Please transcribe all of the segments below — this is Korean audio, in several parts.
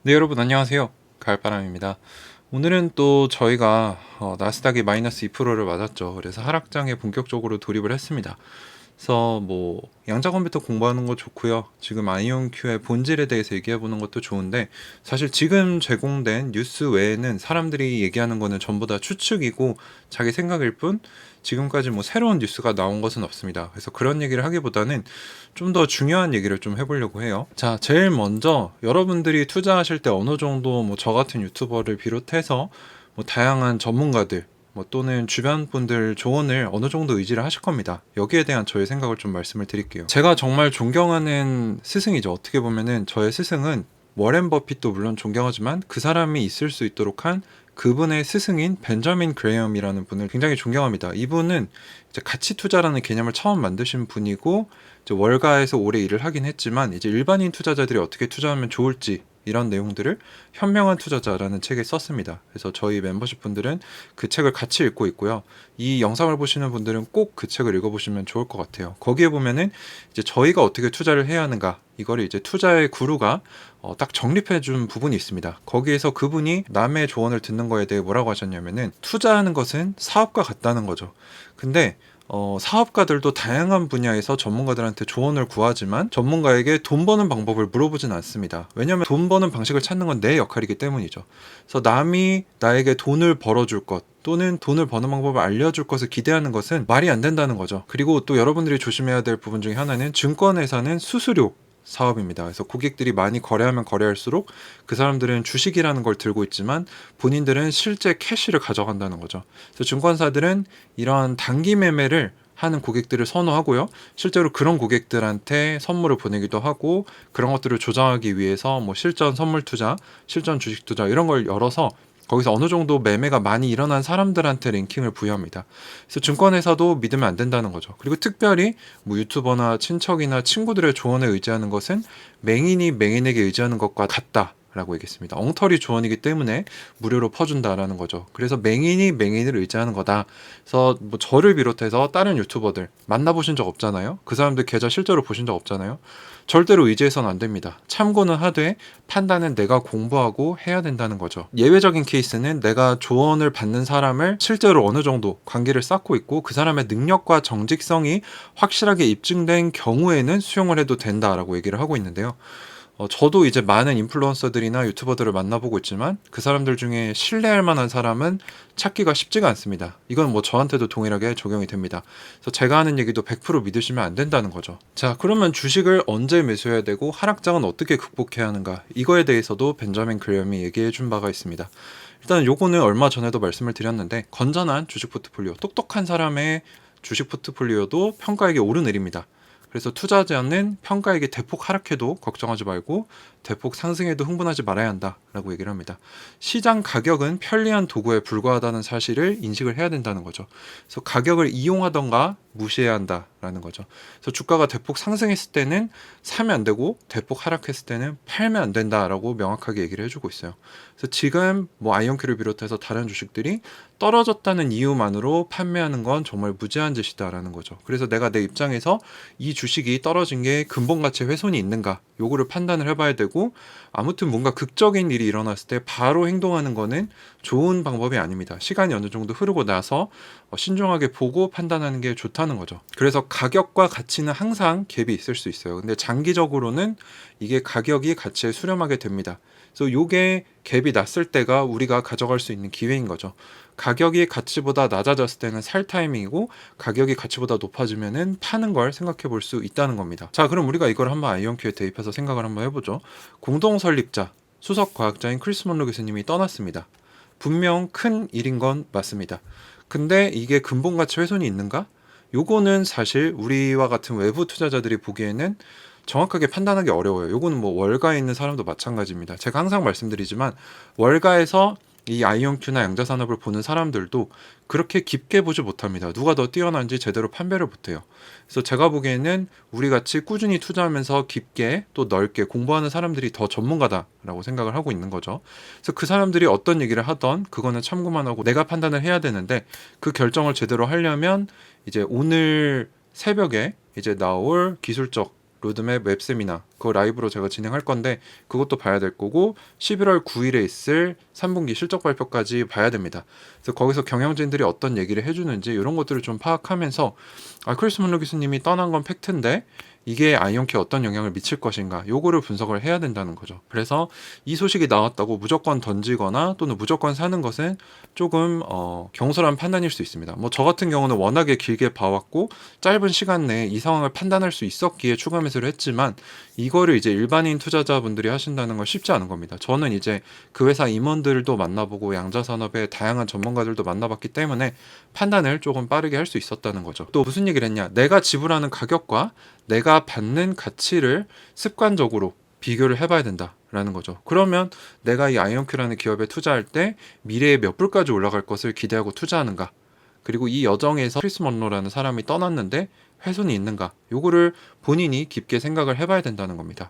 네, 여러분 안녕하세요. 가을바람입니다. 오늘은 또 저희가 나스닥이 마이너스 2%를 맞았죠. 그래서 하락장에 본격적으로 돌입을 했습니다. 그래서 뭐 양자 컴퓨터 공부하는 거 좋고요. 지금 아이온큐의 본질에 대해서 얘기해 보는 것도 좋은데, 사실 지금 제공된 뉴스 외에는 사람들이 얘기하는 거는 전부 다 추측이고 자기 생각일 뿐, 지금까지 뭐 새로운 뉴스가 나온 것은 없습니다. 그래서 그런 얘기를 하기보다는 좀 더 중요한 얘기를 좀 해보려고 해요. 자, 제일 먼저 여러분들이 투자하실 때 어느 정도 뭐 저 같은 유튜버를 비롯해서 뭐 다양한 전문가들 뭐 또는 주변 분들 조언을 어느 정도 의지를 하실 겁니다. 여기에 대한 저의 생각을 좀 말씀을 드릴게요. 제가 정말 존경하는 스승이죠. 어떻게 보면은 저의 스승은 워렌 버핏도 물론 존경하지만 그 사람이 있을 수 있도록 한 그분의 스승인 벤저민 그레이엄이라는 분을 굉장히 존경합니다. 이분은 이제 가치 투자라는 개념을 처음 만드신 분이고, 이제 월가에서 오래 일을 하긴 했지만 이제 일반인 투자자들이 어떻게 투자하면 좋을지 이런 내용들을 현명한 투자자라는 책에 썼습니다. 그래서 저희 멤버십 분들은 그 책을 같이 읽고 있고요. 이 영상을 보시는 분들은 꼭 그 책을 읽어보시면 좋을 것 같아요. 거기에 보면은 이제 저희가 어떻게 투자를 해야 하는가, 이거를 이제 투자의 구루가 딱 정립해준 부분이 있습니다. 거기에서 그분이 남의 조언을 듣는 거에 대해 뭐라고 하셨냐면은, 투자하는 것은 사업과 같다는 거죠. 근데 사업가들도 다양한 분야에서 전문가들한테 조언을 구하지만 전문가에게 돈 버는 방법을 물어보진 않습니다. 왜냐하면 돈 버는 방식을 찾는 건 내 역할이기 때문이죠. 그래서 남이 나에게 돈을 벌어줄 것 또는 돈을 버는 방법을 알려줄 것을 기대하는 것은 말이 안 된다는 거죠. 그리고 또 여러분들이 조심해야 될 부분 중에 하나는, 증권회사는 수수료 사업입니다. 그래서 고객들이 많이 거래하면 거래할수록 그 사람들은 주식이라는 걸 들고 있지만 본인들은 실제 캐시를 가져간다는 거죠. 그래서 증권사들은 이러한 단기 매매를 하는 고객들을 선호하고요. 실제로 그런 고객들한테 선물을 보내기도 하고, 그런 것들을 조정하기 위해서 뭐 실전 선물 투자, 실전 주식 투자 이런 걸 열어서 거기서 어느 정도 매매가 많이 일어난 사람들한테 랭킹을 부여합니다. 그래서 증권회사도 믿으면 안 된다는 거죠. 그리고 특별히 뭐 유튜버나 친척이나 친구들의 조언에 의지하는 것은 맹인이 맹인에게 의지하는 것과 같다 라고 얘기했습니다. 엉터리 조언이기 때문에 무료로 퍼준다라는 거죠. 그래서 맹인이 맹인을 의지하는 거다. 그래서 뭐 저를 비롯해서 다른 유튜버들 만나보신 적 없잖아요. 그 사람들 계좌 실제로 보신 적 없잖아요. 절대로 의지해서는 안 됩니다. 참고는 하되 판단은 내가 공부하고 해야 된다는 거죠. 예외적인 케이스는 내가 조언을 받는 사람을 실제로 어느 정도 관계를 쌓고 있고 그 사람의 능력과 정직성이 확실하게 입증된 경우에는 수용을 해도 된다라고 얘기를 하고 있는데요. 저도 이제 많은 인플루언서들이나 유튜버들을 만나보고 있지만 그 사람들 중에 신뢰할 만한 사람은 찾기가 쉽지가 않습니다. 이건 뭐 저한테도 동일하게 적용이 됩니다. 그래서 제가 하는 얘기도 100% 믿으시면 안 된다는 거죠. 자, 그러면 주식을 언제 매수해야 되고 하락장은 어떻게 극복해야 하는가, 이거에 대해서도 벤저민 그레엄이 얘기해 준 바가 있습니다. 일단 요거는 얼마 전에도 말씀을 드렸는데, 건전한 주식 포트폴리오, 똑똑한 사람의 주식 포트폴리오도 평가액이 오르내립니다. 그래서 투자자는 평가액이 대폭 하락해도 걱정하지 말고 대폭 상승해도 흥분하지 말아야 한다라고 얘기를 합니다. 시장 가격은 편리한 도구에 불과하다는 사실을 인식을 해야 된다는 거죠. 그래서 가격을 이용하던가 무시해야 한다라는 거죠. 그래서 주가가 대폭 상승했을 때는 사면 안 되고 대폭 하락했을 때는 팔면 안 된다라고 명확하게 얘기를 해주고 있어요. 그래서 지금 뭐 아이온큐를 비롯해서 다른 주식들이 떨어졌다는 이유만으로 판매하는 건 정말 무지한 짓이다라는 거죠. 그래서 내가 내 입장에서 이 주식이 떨어진 게 근본 가치 훼손이 있는가, 요거를 판단을 해봐야 되고, 아무튼 뭔가 극적인 일이 일어났을 때 바로 행동하는 거는 좋은 방법이 아닙니다. 시간이 어느 정도 흐르고 나서 신중하게 보고 판단하는 게 좋다는 거죠. 그래서 가격과 가치는 항상 갭이 있을 수 있어요. 근데 장기적으로는 이게 가격이 가치에 수렴하게 됩니다. 그래서 요게 갭이 났을 때가 우리가 가져갈 수 있는 기회인 거죠. 가격이 가치보다 낮아졌을 때는 살 타이밍이고, 가격이 가치보다 높아지면은 파는 걸 생각해 볼 수 있다는 겁니다. 자, 그럼 우리가 이걸 한번 아이온큐에 대입해서 생각을 한번 해보죠. 공동 설립자, 수석 과학자인 크리스 먼로 교수님이 떠났습니다. 분명 큰 일인 건 맞습니다. 근데 이게 근본 가치 훼손이 있는가? 요거는 사실 우리와 같은 외부 투자자들이 보기에는 정확하게 판단하기 어려워요. 요거는 뭐 월가에 있는 사람도 마찬가지입니다. 제가 항상 말씀드리지만 월가에서 이 아이온큐나 양자산업을 보는 사람들도 그렇게 깊게 보지 못합니다. 누가 더 뛰어난지 제대로 판별을 못해요. 그래서 제가 보기에는 우리 같이 꾸준히 투자하면서 깊게 또 넓게 공부하는 사람들이 더 전문가다라고 생각을 하고 있는 거죠. 그래서 그 사람들이 어떤 얘기를 하던 그거는 참고만 하고 내가 판단을 해야 되는데, 그 결정을 제대로 하려면 이제 오늘 새벽에 이제 나올 기술적 로드맵 웹세미나 그거 라이브로 제가 진행할 건데 그것도 봐야 될 거고 11월 9일에 있을 3분기 실적 발표까지 봐야 됩니다. 그래서 거기서 경영진들이 어떤 얘기를 해주는지 이런 것들을 좀 파악하면서 크리스 문로 교수님이 떠난 건 팩트인데 이게 아이온큐에 어떤 영향을 미칠 것인가 요거를 분석을 해야 된다는 거죠. 그래서 이 소식이 나왔다고 무조건 던지거나 또는 무조건 사는 것은 조금 경솔한 판단일 수 있습니다. 뭐 저 같은 경우는 워낙에 길게 봐왔고 짧은 시간 내에 이 상황을 판단할 수 있었기에 추가 매수를 했지만 이거를 이제 일반인 투자자분들이 하신다는 건 쉽지 않은 겁니다. 저는 이제 그 회사 임원들도 만나보고 양자산업의 다양한 전문가들도 만나봤기 때문에 판단을 조금 빠르게 할 수 있었다는 거죠. 또 무슨 얘기를 했냐, 내가 지불하는 가격과 내가 받는 가치를 습관적으로 비교를 해봐야 된다라는 거죠. 그러면 내가 이 아이온큐라는 기업에 투자할 때 미래에 몇 불까지 올라갈 것을 기대하고 투자하는가, 그리고 이 여정에서 크리스 먼로라는 사람이 떠났는데 훼손이 있는가, 요거를 본인이 깊게 생각을 해봐야 된다는 겁니다.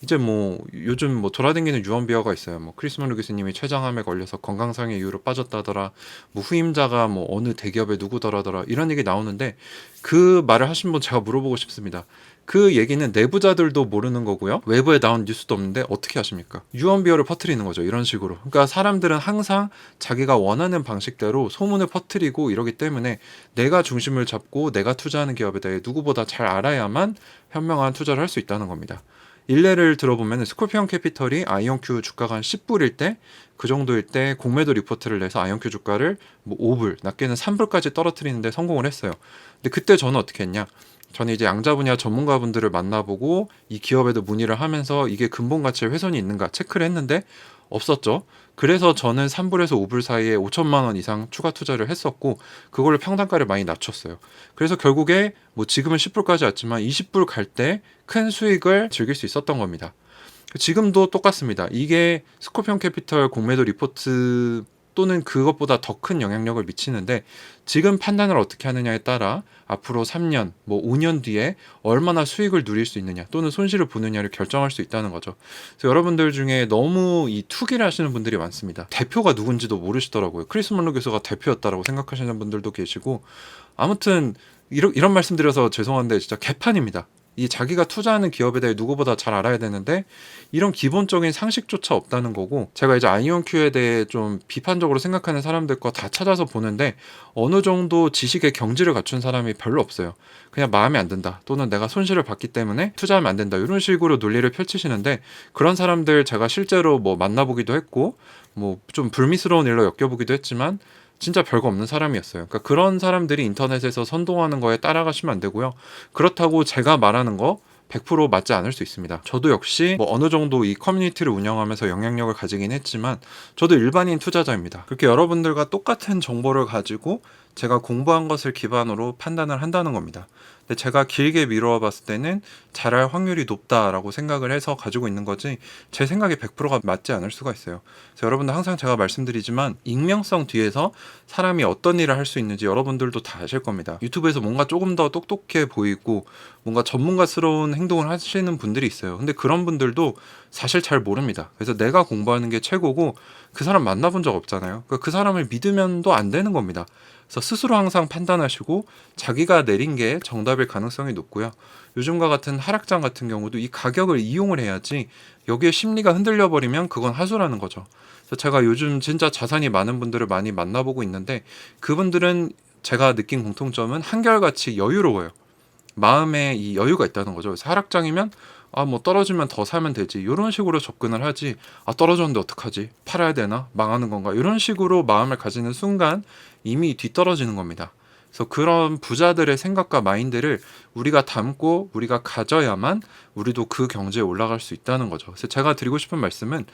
이제 뭐 요즘 뭐 돌아다니는 유언비어가 있어요. 뭐 크리스 먼로 교수님이 췌장암에 걸려서 건강상의 이유로 빠졌다더라, 뭐 후임자가 뭐 어느 대기업의 누구더라더라, 이런 얘기 나오는데 그 말을 하신 분 제가 물어보고 싶습니다. 그 얘기는 내부자들도 모르는 거고요, 외부에 나온 뉴스도 없는데 어떻게 하십니까? 유언비어를 퍼뜨리는 거죠, 이런 식으로. 그러니까 사람들은 항상 자기가 원하는 방식대로 소문을 퍼뜨리고 이러기 때문에 내가 중심을 잡고 내가 투자하는 기업에 대해 누구보다 잘 알아야만 현명한 투자를 할 수 있다는 겁니다. 일례를 들어보면 스콜피언 캐피털이 아이온큐 주가가 한 10불일 때, 그 정도일 때 공매도 리포트를 내서 아이온큐 주가를 뭐 5불, 낮게는 3불까지 떨어뜨리는데 성공을 했어요. 근데 그때 저는 어떻게 했냐, 저는 이제 양자 분야 전문가분들을 만나보고 이 기업에도 문의를 하면서 이게 근본 가치에 훼손이 있는가 체크를 했는데 없었죠. 그래서 저는 3불에서 5불 사이에 5천만 원 이상 추가 투자를 했었고 그걸로 평단가를 많이 낮췄어요. 그래서 결국에 뭐 지금은 10불까지 왔지만 20불 갈 때 큰 수익을 즐길 수 있었던 겁니다. 지금도 똑같습니다. 이게 스콜피언 캐피털 공매도 리포트 또는 그것보다 더 큰 영향력을 미치는데, 지금 판단을 어떻게 하느냐에 따라 앞으로 3년, 뭐 5년 뒤에 얼마나 수익을 누릴 수 있느냐 또는 손실을 보느냐를 결정할 수 있다는 거죠. 그래서 여러분들 중에 너무 이 투기를 하시는 분들이 많습니다. 대표가 누군지도 모르시더라고요. 크리스 먼로 교수가 대표였다라고 생각하시는 분들도 계시고, 아무튼 이런 말씀 드려서 죄송한데 진짜 개판입니다. 이 자기가 투자하는 기업에 대해 누구보다 잘 알아야 되는데 이런 기본적인 상식조차 없다는 거고, 제가 이제 아이온큐에 대해 좀 비판적으로 생각하는 사람들 거 다 찾아서 보는데 어느 정도 지식의 경지를 갖춘 사람이 별로 없어요. 그냥 마음에 안 든다 또는 내가 손실을 봤기 때문에 투자하면 안 된다 이런 식으로 논리를 펼치시는데, 그런 사람들 제가 실제로 뭐 만나보기도 했고 뭐 좀 불미스러운 일로 엮여보기도 했지만 진짜 별거 없는 사람이었어요. 그러니까 그런 사람들이 인터넷에서 선동하는 거에 따라가시면 안 되고요. 그렇다고 제가 말하는 거 100% 맞지 않을 수 있습니다. 저도 역시 뭐 어느 정도 이 커뮤니티를 운영하면서 영향력을 가지긴 했지만 저도 일반인 투자자입니다. 그렇게 여러분들과 똑같은 정보를 가지고 제가 공부한 것을 기반으로 판단을 한다는 겁니다. 근데 제가 길게 미루어 봤을 때는 잘할 확률이 높다라고 생각을 해서 가지고 있는 거지 제 생각에 100%가 맞지 않을 수가 있어요. 그래서 여러분들 항상 제가 말씀드리지만 익명성 뒤에서 사람이 어떤 일을 할 수 있는지 여러분들도 다 아실 겁니다. 유튜브에서 뭔가 조금 더 똑똑해 보이고 뭔가 전문가스러운 행동을 하시는 분들이 있어요. 근데 그런 분들도 사실 잘 모릅니다. 그래서 내가 공부하는 게 최고고 그 사람 만나본 적 없잖아요. 그러니까 그 사람을 믿으면도 안 되는 겁니다. 그래서 스스로 항상 판단하시고 자기가 내린 게 정답일 가능성이 높고요. 요즘과 같은 하락장 같은 경우도 이 가격을 이용을 해야지, 여기에 심리가 흔들려 버리면 그건 하수라는 거죠. 그래서 제가 요즘 진짜 자산이 많은 분들을 많이 만나보고 있는데 그분들은 제가 느낀 공통점은 한결같이 여유로워요. 마음에 이 여유가 있다는 거죠. 그래서 하락장이면 뭐 떨어지면 더 사면 되지 이런 식으로 접근을 하지, 떨어졌는데 어떡하지, 팔아야 되나, 망하는 건가, 이런 식으로 마음을 가지는 순간 이미 뒤떨어지는 겁니다. 그래서 그런 부자들의 생각과 마인드를 우리가 담고 우리가 가져야만 우리도 그 경지에 올라갈 수 있다는 거죠. 그래서 제가 드리고 싶은 말씀은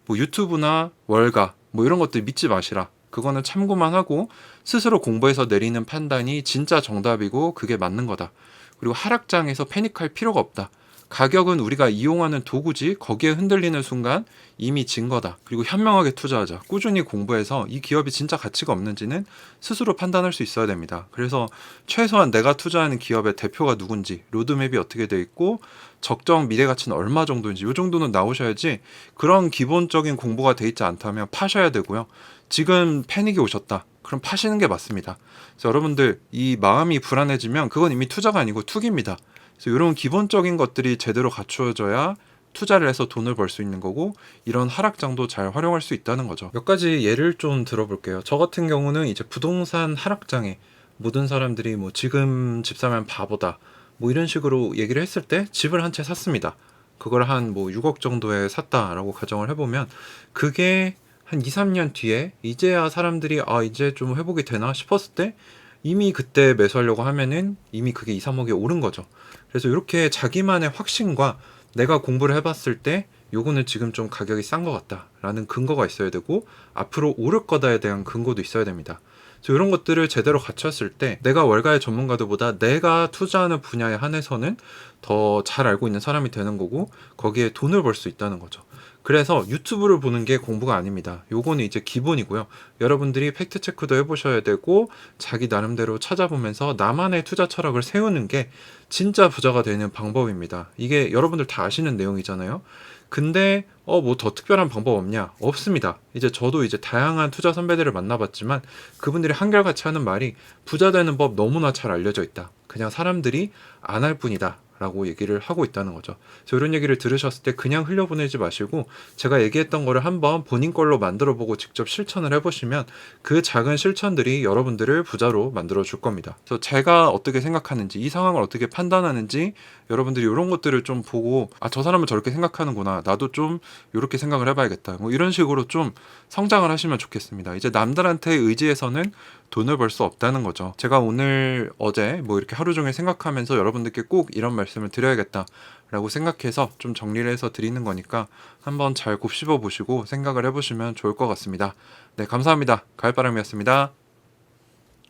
뭐 유튜브나 월가 뭐 이런 것들 믿지 마시라. 그거는 참고만 하고 스스로 공부해서 내리는 판단이 진짜 정답이고 그게 맞는 거다. 그리고 하락장에서 패닉할 필요가 없다. 가격은 우리가 이용하는 도구지 거기에 흔들리는 순간 이미 진 거다. 그리고 현명하게 투자하자. 꾸준히 공부해서 이 기업이 진짜 가치가 없는지는 스스로 판단할 수 있어야 됩니다. 그래서 최소한 내가 투자하는 기업의 대표가 누군지, 로드맵이 어떻게 돼 있고 적정 미래 가치는 얼마 정도인지 이 정도는 나오셔야지, 그런 기본적인 공부가 돼 있지 않다면 파셔야 되고요. 지금 패닉이 오셨다. 그럼 파시는 게 맞습니다. 그래서 여러분들 이 마음이 불안해지면 그건 이미 투자가 아니고 투기입니다. 그래서 이런 기본적인 것들이 제대로 갖추어져야 투자를 해서 돈을 벌 수 있는 거고 이런 하락장도 잘 활용할 수 있다는 거죠. 몇 가지 예를 좀 들어볼게요. 저 같은 경우는 이제 부동산 하락장에 모든 사람들이 뭐 지금 집 사면 바보다 뭐 이런 식으로 얘기를 했을 때 집을 한 채 샀습니다. 그걸 한 뭐 6억 정도에 샀다라고 가정을 해보면 그게 한 2, 3년 뒤에 이제야 사람들이 아 이제 좀 회복이 되나 싶었을 때 이미 그때 매수하려고 하면은 이미 그게 2, 3억이 오른 거죠. 그래서 이렇게 자기만의 확신과 내가 공부를 해봤을 때 요거는 지금 좀 가격이 싼 것 같다라는 근거가 있어야 되고 앞으로 오를 거다에 대한 근거도 있어야 됩니다. 그래서 이런 것들을 제대로 갖췄을 때 내가 월가의 전문가들보다 내가 투자하는 분야에 한해서는 더 잘 알고 있는 사람이 되는 거고 거기에 돈을 벌 수 있다는 거죠. 그래서 유튜브를 보는 게 공부가 아닙니다. 요거는 이제 기본이고요. 여러분들이 팩트 체크도 해보셔야 되고 자기 나름대로 찾아보면서 나만의 투자 철학을 세우는 게 진짜 부자가 되는 방법입니다. 이게 여러분들 다 아시는 내용이잖아요. 근데 뭐 더 특별한 방법 없냐? 없습니다. 이제 저도 이제 다양한 투자 선배들을 만나봤지만 그분들이 한결같이 하는 말이 부자 되는 법 너무나 잘 알려져 있다. 그냥 사람들이 안 할 뿐이다. 라고 얘기를 하고 있다는 거죠. 그래서 이런 얘기를 들으셨을 때 그냥 흘려보내지 마시고 제가 얘기했던 거를 한번 본인 걸로 만들어 보고 직접 실천을 해보시면 그 작은 실천들이 여러분들을 부자로 만들어 줄 겁니다. 그래서 제가 어떻게 생각하는지 이 상황을 어떻게 판단하는지 여러분들이 이런 것들을 좀 보고 아 저 사람은 저렇게 생각하는구나 나도 좀 이렇게 생각을 해봐야겠다 뭐 이런 식으로 좀 성장을 하시면 좋겠습니다. 이제 남들한테 의지해서는 돈을 벌 수 없다는 거죠. 제가 오늘 어제 뭐 이렇게 하루 종일 생각하면서 여러분들께 꼭 이런 말씀을 드려야겠다 라고 생각해서 좀 정리를 해서 드리는 거니까 한번 잘 곱씹어 보시고 생각을 해보시면 좋을 것 같습니다. 네, 감사합니다. 가을바람이었습니다.